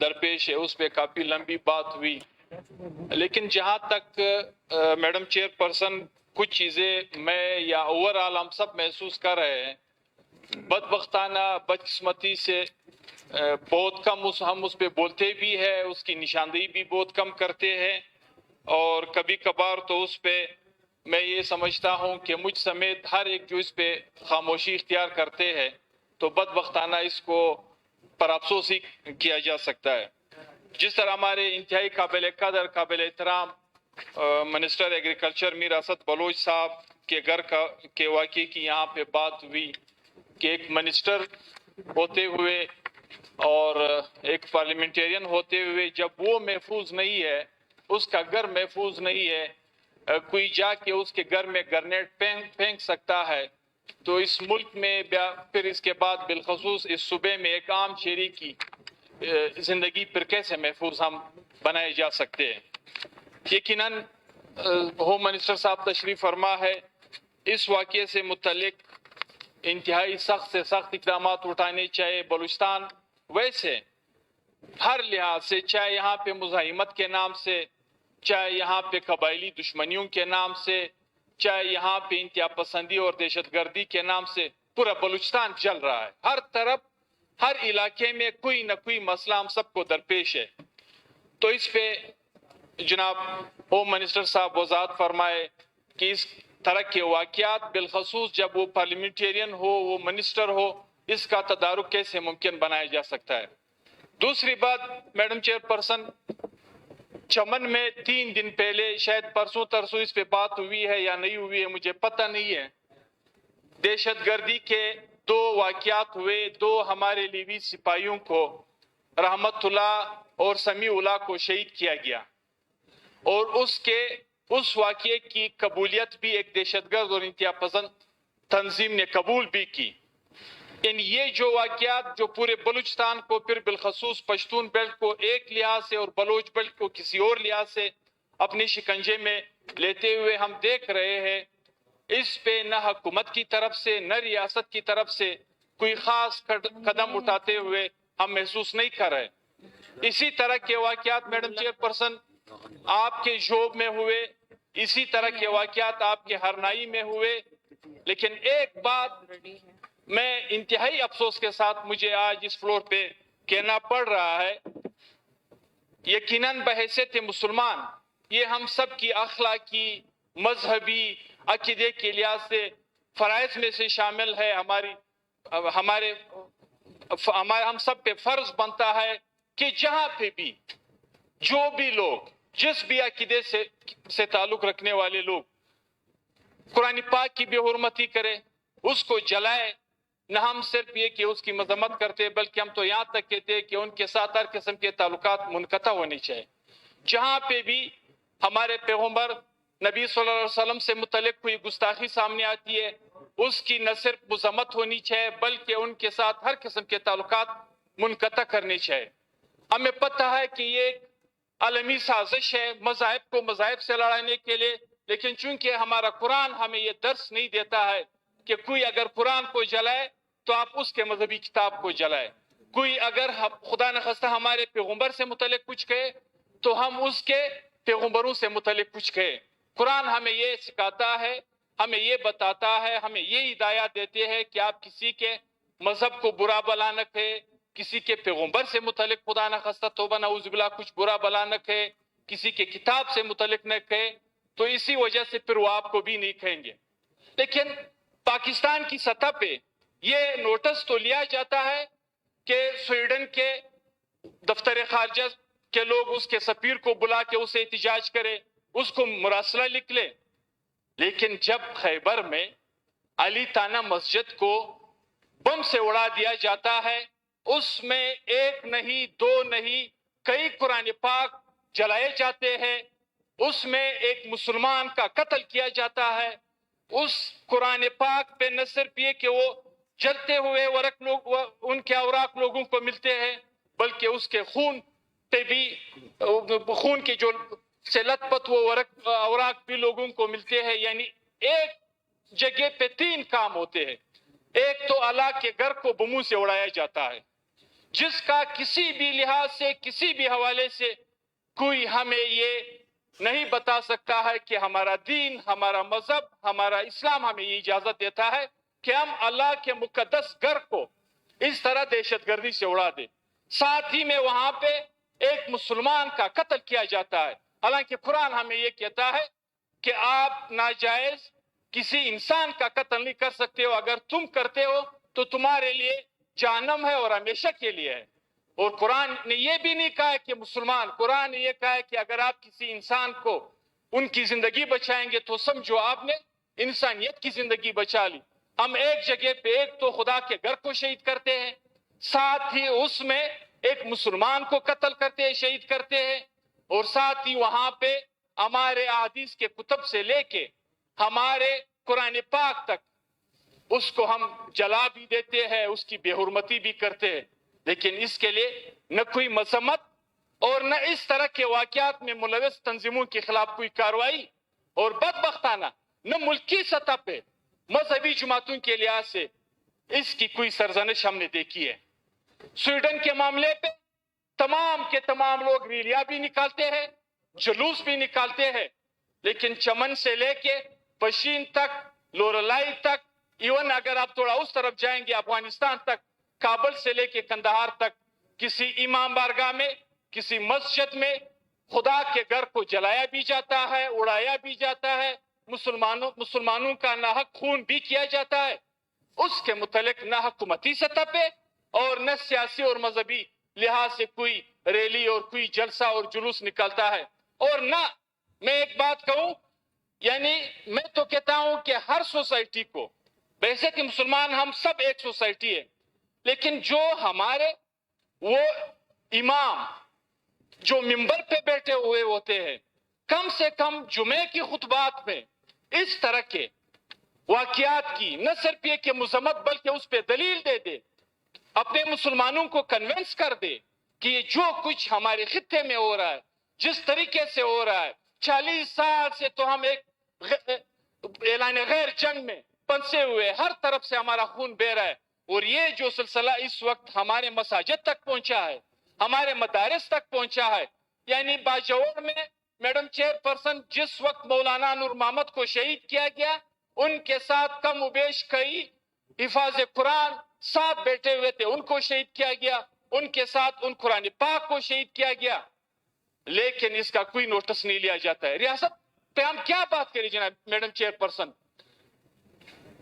درپیش ہے، اس پہ کافی لمبی بات ہوئی، لیکن جہاں تک میڈم چیئر پرسن کچھ چیزیں میں یا اوور آل ہم سب محسوس کر رہے ہیں، بدبختانہ بدقسمتی سے بہت کم ہم اس پہ بولتے بھی ہیں، اس کی نشاندہی بھی بہت کم کرتے ہیں، اور کبھی کبھار تو اس پہ میں یہ سمجھتا ہوں کہ مجھ سمیت ہر ایک جو اس پہ خاموشی اختیار کرتے ہیں، تو بدبختانہ اس کو پر افسوس ہی کیا جا سکتا ہے۔ جس طرح ہمارے انتہائی قابل قدر قابل احترام منسٹر ایگریکلچر میر اسد بلوچ صاحب کے گھر کے واقعے کی یہاں پہ بات ہوئی کہ ایک منسٹر ہوتے ہوئے اور ایک پارلیمنٹیرین ہوتے ہوئے جب وہ محفوظ نہیں ہے، اس کا گھر محفوظ نہیں ہے، کوئی جا کے اس کے گھر میں گرنیڈ پھینک سکتا ہے، تو اس ملک میں پھر اس کے بعد بالخصوص اس صوبے میں ایک عام شہری کی زندگی پر کیسے محفوظ ہم بنائے جا سکتے ہیں۔ یقیناً ہوم منسٹر صاحب تشریف فرما ہے، اس واقعے سے متعلق انتہائی سخت سے سخت اقدامات اٹھانے چاہیے۔ بلوچستان ویسے ہر لحاظ سے، چاہے یہاں پہ مزاحمت کے نام سے، چاہے یہاں پہ قبائلی دشمنیوں کے نام سے، چاہے یہاں پہ انتہا پسندی اور دہشت گردی کے نام سے، پورا بلوچستان چل رہا ہے۔ ہر طرف ہر علاقے میں کوئی نہ کوئی مسئلہ ہم سب کو درپیش ہے، تو اس پہ جناب ہوم منسٹر صاحب وضاحت فرمائے کہ اس طرح کے واقعات بالخصوص جب وہ پارلیمنٹیرین ہو، وہ منسٹر ہو، اس کا تدارک کیسے ممکن بنایا جا سکتا ہے۔ دوسری بات میڈم چیئر پرسن، چمن میں 3 دن پہلے شاید پرسوں ترسوں اس پہ بات ہوئی ہے یا نہیں ہوئی ہے مجھے پتہ نہیں ہے، دہشت گردی کے 2 واقعات ہوئے، 2 ہمارے لیوی سپاہیوں کو رحمت اللہ اور سمیع اللہ کو شہید کیا گیا، اور اس واقعے کی قبولیت بھی ایک دہشت گرد اور انتہا پسند تنظیم نے قبول بھی کی۔ یہ جو واقعات جو پورے بلوچستان کو، پھر بالخصوص پشتون بیلٹ کو ایک لحاظ سے اور بلوچ بیلٹ کو کسی اور لحاظ سے اپنی شکنجے میں لیتے ہوئے ہم دیکھ رہے ہیں، اس پہ نہ حکومت کی طرف سے نہ ریاست کی طرف سے کوئی خاص قدم اٹھاتے ہوئے ہم محسوس نہیں کر رہے۔ اسی طرح کے واقعات میڈم چیئر پرسن آپ کے جوب میں ہوئے، اسی طرح کے واقعات آپ کے ہرنائی میں ہوئے، لیکن ایک بات میں انتہائی افسوس کے ساتھ مجھے آج اس فلور پہ کہنا پڑ رہا ہے، یقیناً بحیثیت مسلمان یہ ہم سب کی اخلاقی مذہبی عقیدے کے لحاظ سے فرائض میں سے شامل ہے، ہم سب پہ فرض بنتا ہے کہ جہاں پہ بھی جو بھی لوگ جس بھی عقیدے سے تعلق رکھنے والے لوگ قرآن پاک کی بے حرمتی کرے، اس کو جلائے، نہ ہم صرف یہ کہ اس کی مذمت کرتے بلکہ ہم تو یہاں تک کہتے ہیں کہ ان کے ساتھ ہر قسم کے تعلقات منقطع ہونے چاہیے۔ جہاں پہ بھی ہمارے پیغمبر نبی صلی اللہ علیہ وسلم سے متعلق کوئی گستاخی سامنے آتی ہے، اس کی نہ صرف مذمت ہونی چاہیے بلکہ ان کے ساتھ ہر قسم کے تعلقات منقطع کرنے چاہیے۔ ہمیں پتہ ہے کہ یہ ایک عالمی سازش ہے مذاہب کو مذاہب سے لڑانے کے لیے، لیکن چونکہ ہمارا قرآن ہمیں یہ درس نہیں دیتا ہے کہ کوئی اگر قرآن کو جلائے تو آپ اس کے مذہبی کتاب کو جلائے، کوئی اگر خدا نخواستہ ہمارے پیغمبر سے متعلق کچھ کہے تو ہم اس کے پیغمبروں سے متعلق کچھ کہے۔ قرآن ہمیں یہ سکھاتا ہے، ہمیں یہ بتاتا ہے، ہمیں یہ ہدایات دیتے ہیں کہ آپ کسی کے مذہب کو برا بلا نہ کہے، کسی کے پیغمبر سے متعلق خدا نخواستہ توبہ نعوذ باللہ کچھ برا بلا نہ کہے، کسی کے کتاب سے متعلق نہ کہے، تو اسی وجہ سے پھر وہ آپ کو بھی نہیں کہیں گے۔ لیکن پاکستان کی سطح پہ یہ نوٹس تو لیا جاتا ہے کہ سویڈن کے دفتر خارجہ کے لوگ اس کے سفیر کو بلا کے اسے احتجاج کرے، اس کو مراسلہ لکھ لے، لیکن جب خیبر میں علی تانہ مسجد کو بم سے اڑا دیا جاتا ہے، اس میں 1 نہیں 2 نہیں کئی قرآن پاک جلائے جاتے ہیں، اس میں ایک مسلمان کا قتل کیا جاتا ہے، اس قرآن پاک پہ نہ صرف یہ کہ وہ جلتے ہوئے ورق لوگ ان کے اوراق لوگوں کو ملتے ہیں بلکہ اس کے خون پہ بھی خون کے جو سے لت پت وہ اوراق بھی لوگوں کو ملتے ہیں۔ یعنی ایک جگہ پہ 3 کام ہوتے ہیں، ایک تو اللہ کے گھر کو بموں سے اڑایا جاتا ہے، جس کا کسی بھی لحاظ سے کسی بھی حوالے سے کوئی ہمیں یہ نہیں بتا سکتا ہے کہ ہمارا دین، ہمارا مذہب، ہمارا اسلام ہمیں یہ اجازت دیتا ہے کہ ہم اللہ کے مقدس گھر کو اس طرح دہشت گردی سے اڑا دیں. ساتھ ہی میں وہاں پہ ایک مسلمان کا قتل کیا جاتا ہے. حالانکہ قرآن ہمیں یہ کہتا ہے کہ آپ ناجائز کسی انسان کا قتل نہیں کر سکتے ہو، اگر تم کرتے ہو تو تمہارے لیے جہنم ہے اور ہمیشہ کے لیے ہے. اور قرآن نے یہ بھی نہیں کہا کہ مسلمان، قرآن نے یہ کہا ہے کہ اگر آپ کسی انسان کو ان کی زندگی بچائیں گے تو سمجھو آپ نے انسانیت کی زندگی بچا لی. ہم ایک جگہ پہ ایک تو خدا کے گھر کو شہید کرتے ہیں، ساتھ ہی اس میں ایک مسلمان کو قتل کرتے ہیں، شہید کرتے ہیں، اور ساتھ ہی وہاں پہ ہمارے احادیث کے کتب سے لے کے ہمارے قرآن پاک تک اس کو ہم جلا بھی دیتے ہیں، اس کی بے حرمتی بھی کرتے ہیں. لیکن اس کے لیے نہ کوئی مذمت اور نہ اس طرح کے واقعات میں ملوث تنظیموں کے خلاف کوئی کارروائی، اور بدبختانہ نہ ملکی سطح پہ مذہبی جماعتوں کے لحاظ سے اس کی کوئی سرزنش ہم نے دیکھی ہے. سویڈن کے معاملے پہ تمام کے تمام لوگ ریلیاں بھی نکالتے ہیں، جلوس بھی نکالتے ہیں، لیکن چمن سے لے کے پشین تک، لوریلائی تک، ایون اگر آپ تھوڑا اس طرف جائیں گے افغانستان تک، کابل سے لے کے کندہار تک، کسی امام بارگاہ میں، کسی مسجد میں خدا کے گھر کو جلایا بھی جاتا ہے، اڑایا بھی جاتا ہے، مسلمانوں کا ناحق خون بھی کیا جاتا ہے. اس کے متعلق نہ حکومتی سطح پہ اور نہ سیاسی اور مذہبی لحاظ سے کوئی ریلی اور کوئی جلسہ اور جلوس نکلتا ہے. اور نہ میں ایک بات کہوں، یعنی میں تو کہتا ہوں کہ ہر سوسائٹی کو، ویسے کہ مسلمان ہم سب ایک سوسائٹی ہے، لیکن جو ہمارے وہ امام جو ممبر پہ بیٹھے ہوئے ہوتے ہیں، کم سے کم جمعے کی خطبات میں اس طرح کے واقعات کی نہ صرف یہ کہ مذمت بلکہ اس پہ دلیل دے دے، اپنے مسلمانوں کو کنونس کر دے کہ یہ جو کچھ ہمارے خطے میں ہو رہا ہے، جس طریقے سے ہو رہا ہے، 40 سال سے تو ہم ایک اعلان غیر جنگ میں پنسے ہوئے، ہر طرف سے ہمارا خون بہ رہا ہے، اور یہ جو سلسلہ اس وقت ہمارے مساجد تک پہنچا ہے، ہمارے مدارس تک پہنچا ہے. یعنی باجوڑ میں میڈم چیئر پرسن جس وقت مولانا نور محمد کو شہید کیا گیا، ان کے ساتھ کم و بیش کئی حفاظ قرآن ساتھ بیٹھے ہوئے تھے، ان کو شہید کیا گیا، ان کے ساتھ ان قرآن پاک کو شہید کیا گیا، لیکن اس کا کوئی نوٹس نہیں لیا جاتا ہے. ریاست پہ ہم کیا بات کریں جناب میڈم چیئر پرسن؟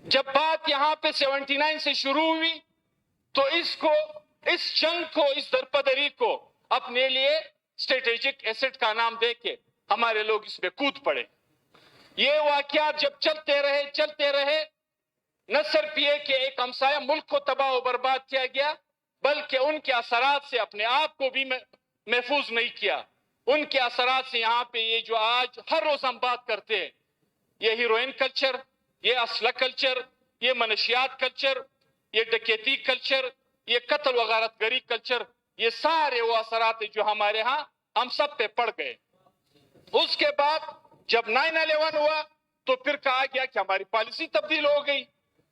جب بات یہاں پہ 79 سے شروع ہوئی تو اس جنگ کو، اس درپدری کو اپنے لیے اسٹریٹجک ایسٹ کا نام دے کے ہمارے لوگ اس میں کود پڑے. یہ واقعات جب چلتے رہے، نہ صرف یہ کہ ایک ہمسایہ ملک کو تباہ و برباد کیا گیا، بلکہ ان کے اثرات سے اپنے آپ کو بھی محفوظ نہیں کیا. ان کے اثرات سے یہاں پہ یہ جو آج ہر روز ہم بات کرتے ہیں، یہ ہیروئن کلچر، یہ اسلحہ کلچر، یہ منشیات کلچر، یہ ڈکیتی کلچر، یہ قتل و غارت گری کلچر، یہ سارے وہ اثرات جو ہمارے ہاں ہم سب پہ پڑ گئے. اس کے بعد جب 9/11 ہوا تو پھر کہا گیا کہ ہماری پالیسی تبدیل ہو گئی،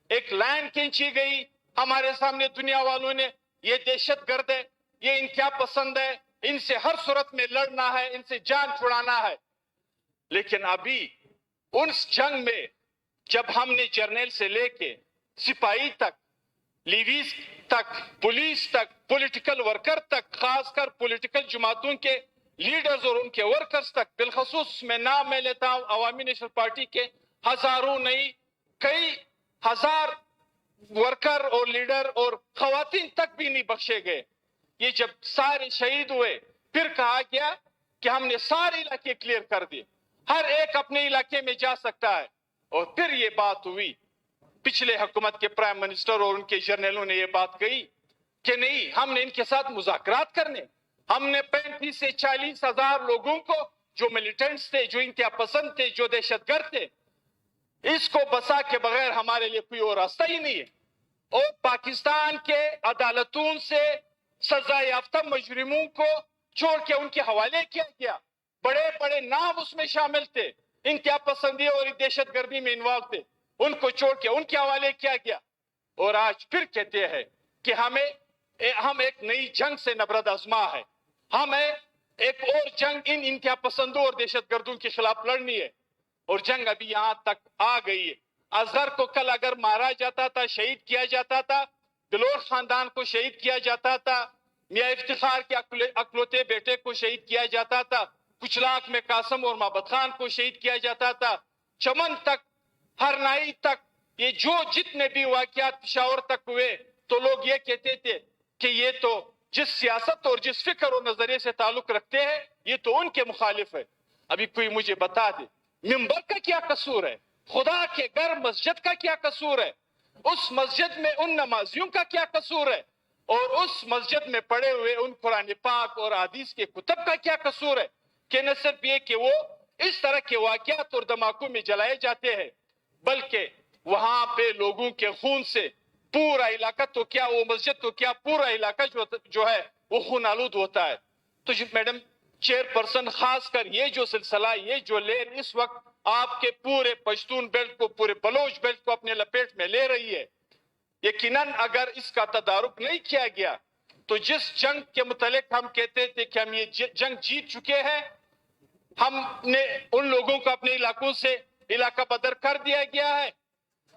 ایک لائن کھینچی گئی ہمارے سامنے دنیا والوں نے، یہ دہشت گرد ہے، یہ انتہا پسند ہے، ان سے ہر صورت میں لڑنا ہے، ان سے جان چھڑانا ہے. لیکن ابھی اس جنگ میں جب ہم نے جرنیل سے لے کے سپاہی تک، لیویز تک، پولیس تک، پولیٹیکل ورکر تک، خاص کر پولیٹیکل جماعتوں کے لیڈرز اور ان کے ورکرز تک، بالخصوص میں نام میں لیتا ہوں عوامی نیشنل پارٹی کے ہزاروں نہیں کئی ہزار ورکر اور لیڈر اور خواتین تک بھی نہیں بخشے گئے. یہ جب سارے شہید ہوئے پھر کہا گیا کہ ہم نے سارے علاقے کلیئر کر دیے، ہر ایک اپنے علاقے میں جا سکتا ہے. اور پھر یہ بات ہوئی، پچھلے حکومت کے پرائم منسٹر اور ان کے جرنیلوں نے یہ بات کہی کہ نہیں، ہم نے ان کے ساتھ مذاکرات کرنے، ہم نے 35 سے 40 ہزار لوگوں کو جو ملیٹنٹس تھے، جو انتہا پسند تھے، جو دہشت گرد تھے، اس کو بسا کے بغیر ہمارے لیے کوئی اور راستہ ہی نہیں ہے. اور پاکستان کے عدالتوں سے سزا یافتہ مجرموں کو چھوڑ کے ان کے حوالے کیا گیا، بڑے بڑے نام اس میں شامل تھے، انتہا پسندی اور دہشت گردی میں انوالو تھے، ان کو چھوڑ کے ان کے حوالے کیا گیا. اور آج پھر کہتے ہیں کہ ہمیں ہم ایک نئی جنگ سے نبرد آزما ہے. ہمیں ایک اور جنگ ان انتہا پسندوں اور دہشت گردوں کے خلاف لڑنی ہے، اور جنگ ابھی یہاں تک آ گئی ہے. اظہر کو کل اگر مارا جاتا تھا، شہید کیا جاتا تھا، بلور خاندان کو شہید کیا جاتا تھا، میاں افتخار کے اکلوتے بیٹے کو شہید کیا جاتا تھا، کچلاک میں قاسم اور محبت خان کو شہید کیا جاتا تھا، چمن تک، ہرنائی تک، یہ جو جتنے بھی واقعات پشاور تک ہوئے تو لوگ یہ کہتے تھے کہ یہ تو جس سیاست اور جس فکر اور نظریے سے تعلق رکھتے ہیں یہ تو ان کے مخالف ہے. ابھی کوئی مجھے بتا دے منبر کا کیا قصور ہے؟ خدا کے گھر مسجد کا کیا قصور ہے؟ اس مسجد میں ان نمازیوں کا کیا قصور ہے؟ اور اس مسجد میں پڑے ہوئے ان قرآن پاک اور حدیث کے کتب کا کیا قصور ہے کہ نہ صرف یہ کہ وہ اس طرح کے واقعات اور دھماکوں میں جلائے جاتے ہیں بلکہ وہاں پہ لوگوں کے خون سے پورا علاقہ تو کیا وہ مسجد تو کیا پورا علاقہ جو ہے وہ خون آلود ہوتا ہے. تو میڈم چیئر پرسن خاص کر یہ جو سلسلہ، یہ جو لہر اس وقت آپ کے پورے پشتون بیلٹ کو، پورے بلوچ بیلٹ کو اپنے لپیٹ میں لے رہی ہے، یقیناً اگر اس کا تدارک نہیں کیا گیا تو جس جنگ کے متعلق ہم کہتے تھے کہ ہم یہ جنگ جیت چکے ہیں، ہم نے ان لوگوں کو اپنے علاقوں سے علاقہ بدر کر دیا گیا ہے.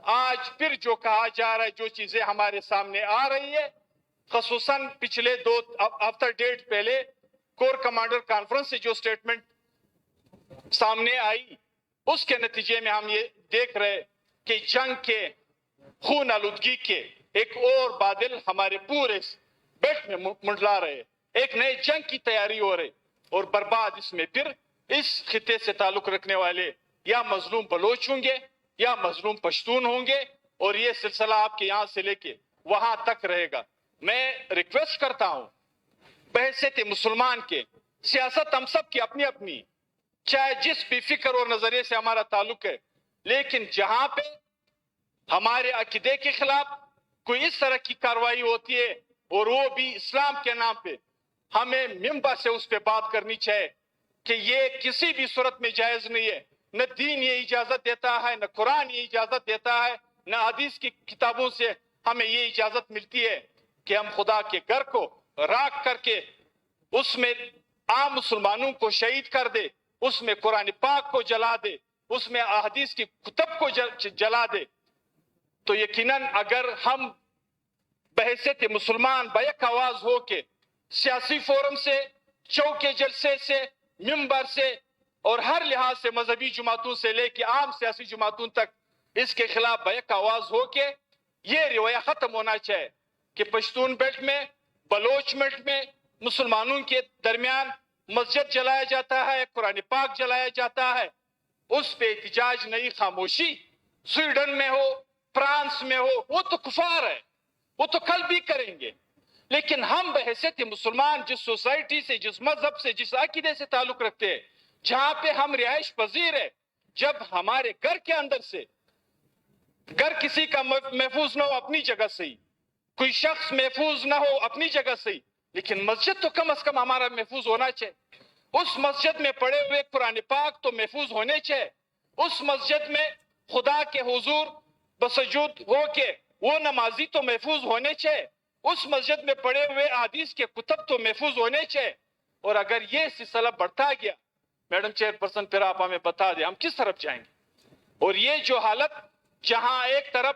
آج پھر جو کہا جا رہا ہے، جو چیزیں ہمارے سامنے آ رہی ہے، خصوصاً پچھلے 2 ہفتہ ڈیڑھ پہلے کور کمانڈر کانفرنس سے جو سٹیٹمنٹ سامنے آئی، اس کے نتیجے میں ہم یہ دیکھ رہے کہ جنگ کے خون آلودگی کے ایک اور بادل ہمارے پورے بیلٹ میں منڈلا رہے، ایک نئے جنگ کی تیاری ہو رہی، اور برباد اس میں پھر اس خطے سے تعلق رکھنے والے یا مظلوم بلوچ ہوں گے یا مظلوم پشتون ہوں گے، اور یہ سلسلہ آپ کے یہاں سے لے کے وہاں تک رہے گا. میں ریکویسٹ کرتا ہوں بحیثیت مسلمان کے، سیاست ہم سب کی اپنی اپنی، چاہے جس بھی فکر اور نظریے سے ہمارا تعلق ہے، لیکن جہاں پہ ہمارے عقیدے کے خلاف کوئی اس طرح کی کارروائی ہوتی ہے اور وہ بھی اسلام کے نام پہ، ہمیں منبر سے اس پہ بات کرنی چاہیے کہ یہ کسی بھی صورت میں جائز نہیں ہے. نہ دین یہ اجازت دیتا ہے، نہ قرآن یہ اجازت دیتا ہے، نہ حدیث کی کتابوں سے ہمیں یہ اجازت ملتی ہے کہ ہم خدا کے گھر کو راکھ کر کے اس میں عام مسلمانوں کو شہید کر دے، اس میں قرآن پاک کو جلا دے، اس میں احادیث کی کتب کو جلا دے. تو یقیناً اگر ہم بحیثیت مسلمان بیک آواز ہو کے سیاسی فورم سے، چوکے جلسے سے، منبر سے اور ہر لحاظ سے مذہبی جماعتوں سے لے کے عام سیاسی جماعتوں تک اس کے خلاف بیک آواز ہو کے یہ رویہ ختم ہونا چاہیے کہ پشتون بیلٹ میں، بلوچ بیلٹ میں مسلمانوں کے درمیان مسجد جلایا جاتا ہے، قرآن پاک جلایا جاتا ہے، اس پہ احتجاج نہیں، خاموشی. سویڈن میں ہو، فرانس میں ہو، وہ تو کفار ہے، وہ تو کل بھی کریں گے. لیکن ہم بحیثیت مسلمان جس سوسائٹی سے، جس مذہب سے، جس عقیدے سے تعلق رکھتے ہیں، جہاں پہ ہم رہائش پذیر ہے، جب ہمارے گھر کے اندر سے، گھر کسی کا محفوظ نہ ہو اپنی جگہ سے ہی، کوئی شخص محفوظ نہ ہو اپنی جگہ سے ہی، لیکن مسجد تو کم از کم ہمارا محفوظ ہونا چاہیے. اس مسجد میں پڑے ہوئے قرآن پاک تو محفوظ ہونے چاہیے. اس مسجد میں خدا کے حضور بسجود ہو کے وہ نمازی تو محفوظ ہونے چاہیے. اس مسجد میں پڑے ہوئے حدیث کے کتب تو محفوظ ہونے چاہیے. اور اگر یہ سلسلہ بڑھتا گیا میڈم چیئر پرسن، پھر آپ ہمیں بتا دیں ہم کس طرف جائیں گے. اور یہ جو حالت، جہاں ایک طرف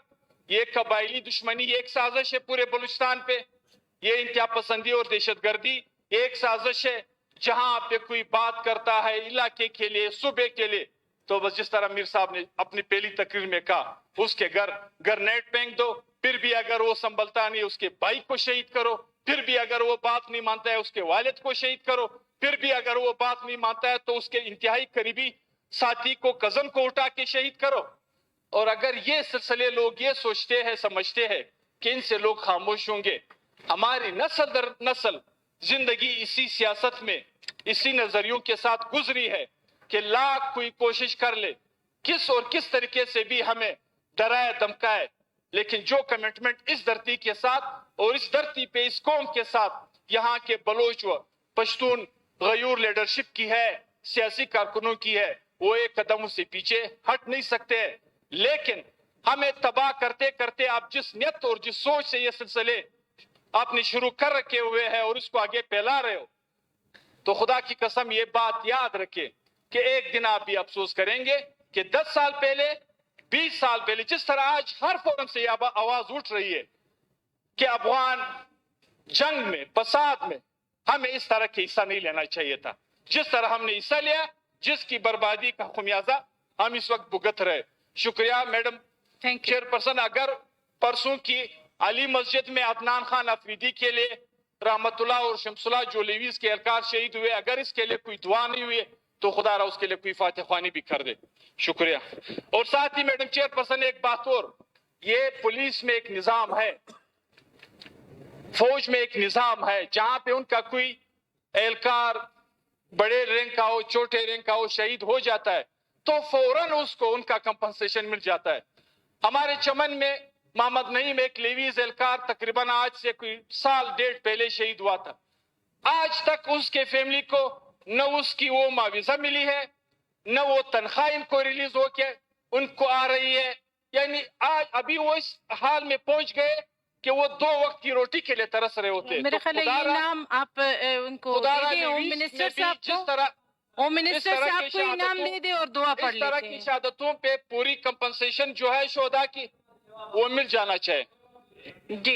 یہ قبائلی دشمنی ایک سازش ہے پورے بلوچستان پہ، یہ انتہا پسندی اور دہشت گردی ایک سازش ہے، جہاں پہ کوئی بات کرتا ہے علاقے کے لیے، صوبے کے لیے، تو بس جس طرح میر صاحب نے اپنی پہلی تقریر میں کہا، اس کے گھر گرنیٹ پھینک دو، پھر بھی اگر وہ سنبھلتا نہیں اس کے بھائی کو شہید کرو، پھر بھی اگر وہ بات نہیں مانتا ہے اس کے والد کو شہید کرو، پھر بھی اگر وہ بات نہیں مانتا ہے تو اس کے انتہائی قریبی ساتھی کو، کزن کو اٹھا کے شہید کرو. اور اگر یہ سلسلے لوگ یہ سوچتے ہیں، سمجھتے ہیں کہ ان سے لوگ خاموش ہوں گے، ہماری نسل در نسل زندگی اسی سیاست میں، اسی نظریوں کے ساتھ گزری ہے کہ لاکھ کوئی کوشش کر لے، کس اور کس طریقے سے بھی ہمیں ڈرائے دھمکائے، لیکن جو کمٹمنٹ اس دھرتی کے ساتھ اور اس دھرتی پہ اس قوم کے ساتھ یہاں کے بلوچ و پشتون غیور لیڈرشپ کی ہے، سیاسی کارکنوں کی ہے، وہ ایک قدم سے پیچھے ہٹ نہیں سکتے. لیکن ہمیں تباہ کرتے کرتے آپ جس نیت اور جس سوچ سے یہ سلسلے آپ نے شروع کر رکھے ہوئے ہیں اور اس کو آگے پھیلا رہے ہو، تو خدا کی قسم یہ بات یاد رکھے کہ ایک دن آپ بھی افسوس کریں گے کہ 10 سال پہلے، 20 سال پہلے، جس طرح آج ہر فورم سے یہ آواز اٹھ رہی ہے کہ افغان جنگ میں، فساد میں ہمیں اس طرح کے حصہ نہیں لینا چاہیے تھا، جس طرح ہم نے حصہ لیا، جس کی بربادی کا خمیازہ ہم اس وقت بھگت رہے۔ شکریہ میڈم چیئر پرسن۔ اگر پرسوں کی علی مسجد میں عدنان خان افریدی کے لیے رحمت اللہ اور شمس اللہ جو لیویز کے اہلکار شہید ہوئے، اگر اس کے لیے کوئی دعا نہیں ہوئی تو خدا را اس کے لیے کوئی فاتح خوانی بھی کر دے۔ شکریہ۔ اور ساتھ ہی میڈم چیئر پرسن ایک بات اور، یہ پولیس میں ایک نظام ہے، فوج میں ایک نظام ہے، جہاں پہ ان کا کوئی اہلکار بڑے رینک کا ہو، چھوٹے رینک کا ہو، شہید ہو جاتا ہے تو فوراً اس کو ان کا کمپنسیشن مل جاتا ہے۔ ہمارے چمن میں محمد نعیم ایک لیویز اہلکار تقریباً آج سے کوئی سال ڈیڑھ پہلے شہید ہوا تھا، آج تک اس کے فیملی کو نہ اس کی وہ معاوضہ ملی ہے، نہ وہ تنخواہ ان کو ریلیز ہو کے ان کو آ رہی ہے، یعنی آج ابھی وہ اس حال میں پہنچ گئے کہ وہ 2 وقت کی روٹی کے لیے ترس رہے ہوتے ہیں۔ میرے خیال ہے یہ نام آپ ان کو دے دیں، ہوم منسٹر صاحب کو، ہوم منسٹر صاحب کو انعام دے دیں اور دعا پڑھ لیتے ہیں۔ اس طرح کی شہادتوں پہ پوری کمپنسیشن جو ہے شہداء کی وہ مل جانا چاہیے۔ جی